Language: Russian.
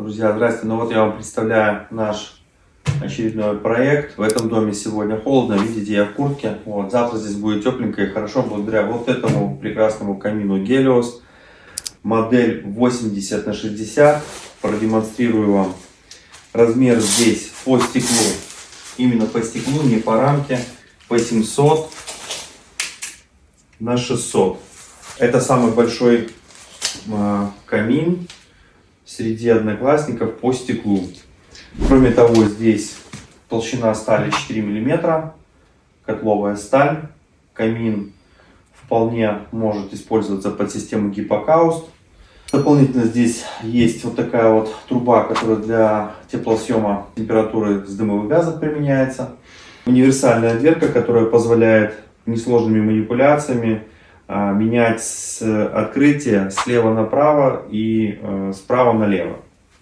Друзья, здравствуйте. Ну вот я вам представляю наш очередной проект. В этом доме сегодня холодно, видите, я в куртке. Вот, завтра здесь будет тепленько и хорошо благодаря вот этому прекрасному камину Helios. Модель 80 на 60. Продемонстрирую вам размер здесь по стеклу. Именно по стеклу, не по рамке. По 700 на 600. Это самый большой камин среди одноклассников по стеклу. Кроме того, здесь толщина стали 4 мм, котловая сталь. Камин вполне может использоваться под систему гипокауст. Дополнительно здесь есть вот такая вот труба, которая для теплосъема температуры с дымовых газов применяется. Универсальная дверка, которая позволяет несложными манипуляциями менять открытие слева направо и справа налево.